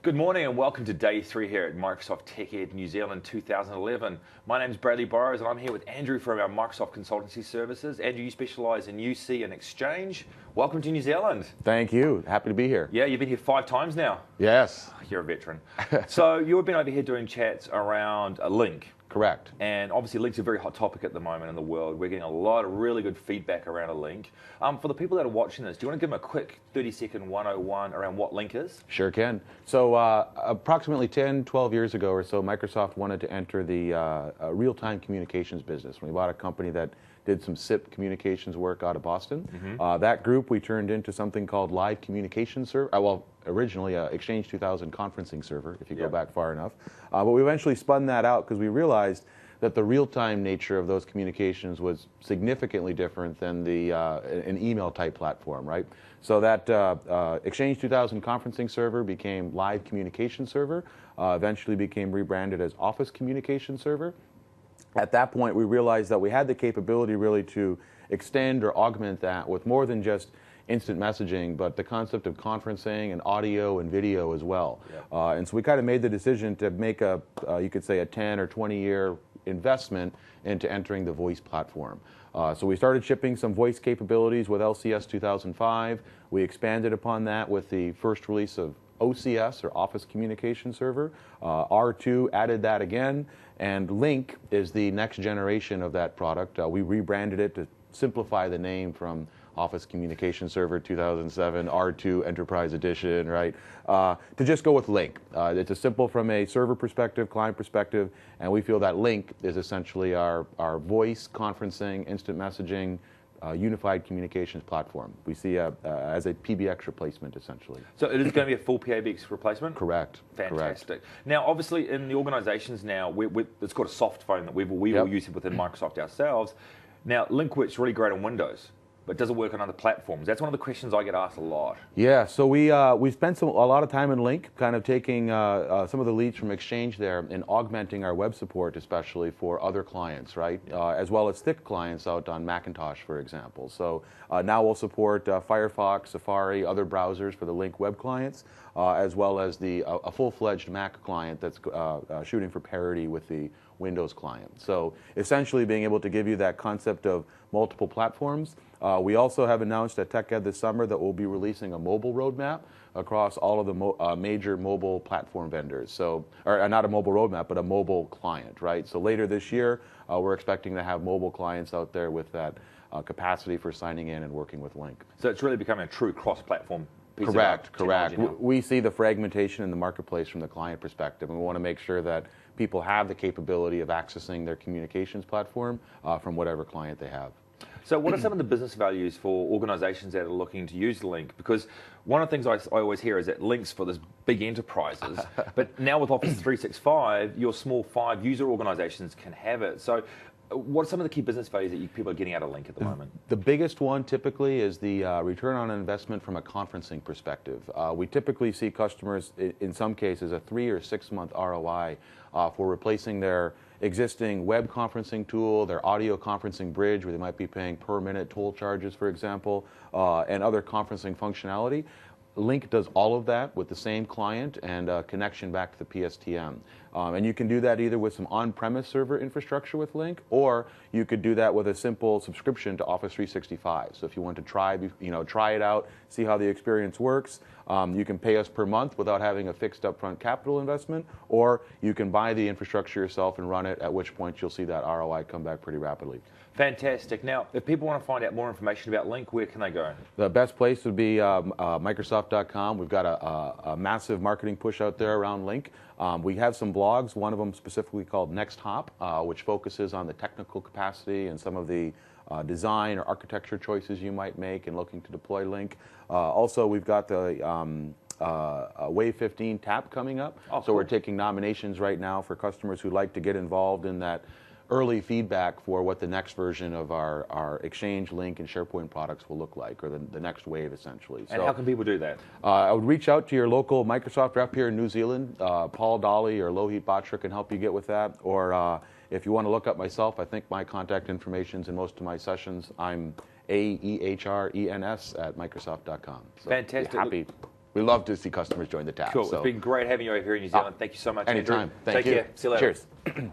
Good morning and welcome to day 3 here at Microsoft Tech Ed New Zealand 2011. My name is Bradley Burrows and I'm here with Andrew from our Microsoft Consultancy Services. Andrew, you specialise in UC and Exchange. Welcome to New Zealand. Thank you. Happy to be here. Yeah, you've been here 5 times now. Yes. You're a veteran. So you've been over here doing chats around a link. Correct. And obviously link's a very hot topic at the moment in the world. We're getting a lot of really good feedback around a link. For the people that are watching this, do you want to give them a quick 30-second 101 around what link is? Sure can. So approximately 10, 12 years ago or so, Microsoft wanted to enter the real-time communications business. We bought a company that did some SIP communications work out of Boston. That group we turned into something called Live Communication Server. Originally Exchange 2000 conferencing server, if you go back far enough. But we eventually spun that out because we realized that the real-time nature of those communications was significantly different than an email type platform, right? So that Exchange 2000 conferencing server became Live Communication Server, eventually became rebranded as Office Communication Server. At that point, we realized that we had the capability really to extend or augment that with more than just instant messaging, but the concept of conferencing and audio and video as well. And so we kind of made the decision to make you could say a 10 or 20 year investment into entering the voice platform. So we started shipping some voice capabilities with LCS 2005. We expanded upon that with the first release of OCS, or Office Communication Server. R2 added that again, and Link is the next generation of that product. We rebranded it to simplify the name from Office Communication Server 2007, R2 Enterprise Edition, right? To just go with Link. It's a simple from a server perspective, client perspective, and we feel that Link is essentially our voice conferencing, instant messaging, unified communications platform. We see as a PBX replacement, essentially. So it is going to be a full PBX replacement? Correct. Fantastic. Correct. Now, obviously, in the organisations now, it's got a soft phone that we all use within Microsoft ourselves. Now, Link works really great on Windows, but does it work on other platforms? That's one of the questions I get asked a lot. Yeah, so we spent a lot of time in Link, kind of taking some of the leads from Exchange there and augmenting our web support, especially for other clients, right? As well as thick clients out on Macintosh, for example. So now we'll support Firefox, Safari, other browsers for the Link web clients, as well as a full-fledged Mac client that's shooting for parity with the Windows client. So essentially being able to give you that concept of multiple platforms. We also have announced at TechEd this summer that we'll be releasing a mobile roadmap across all of the major mobile platform vendors. So, or not a mobile roadmap, but a mobile client, right? So later this year, we're expecting to have mobile clients out there with that capacity for signing in and working with Link. So it's really becoming a true cross-platform piece Correct. now. We see the fragmentation in the marketplace from the client perspective, and we want to make sure that people have the capability of accessing their communications platform from whatever client they have. So what are some of the business values for organizations that are looking to use Link? Because one of the things I always hear is that Link's for those big enterprises, but now with Office 365, your small 5-user organizations can have it. So what are some of the key business values that people are getting out of Link at the moment? The biggest one typically is the return on investment from a conferencing perspective. We typically see customers, in some cases, a 3 or 6 month ROI for replacing their existing web conferencing tool, their audio conferencing bridge, where they might be paying per minute toll charges, for example, and other conferencing functionality. Link does all of that with the same client and connection back to the PSTN. And you can do that either with some on-premise server infrastructure with Link, or you could do that with a simple subscription to Office 365. So if you want to try it out, see how the experience works, you can pay us per month without having a fixed upfront capital investment, or you can buy the infrastructure yourself and run it, at which point you'll see that ROI come back pretty rapidly. Fantastic. Now, if people want to find out more information about Link, where can they go? The best place would be Microsoft.com. We've got a massive marketing push out there around Link. We have some blogs, one of them specifically called Next Hop, which focuses on the technical capacity and some of the design or architecture choices you might make in looking to deploy Link. Also, we've got the Wave 15 TAP coming up. Oh, so cool. We're taking nominations right now for customers who'd like to get involved in that early feedback for what the next version of our Exchange, Link, and SharePoint products will look like, or the next wave, essentially. And how can people do that? I would reach out to your local Microsoft rep here in New Zealand. Paul Dolly or Lohit Batra can help you get with that. Or if you want to look up myself, I think my contact information's in most of my sessions. I'm AEHRENS at Microsoft.com. So Fantastic. happy. We love to see customers join the tab. Cool. So. It's been great having you over here in New Zealand. Thank you so much, Anytime. Andrew. Thank Take you. care. See you later. Cheers.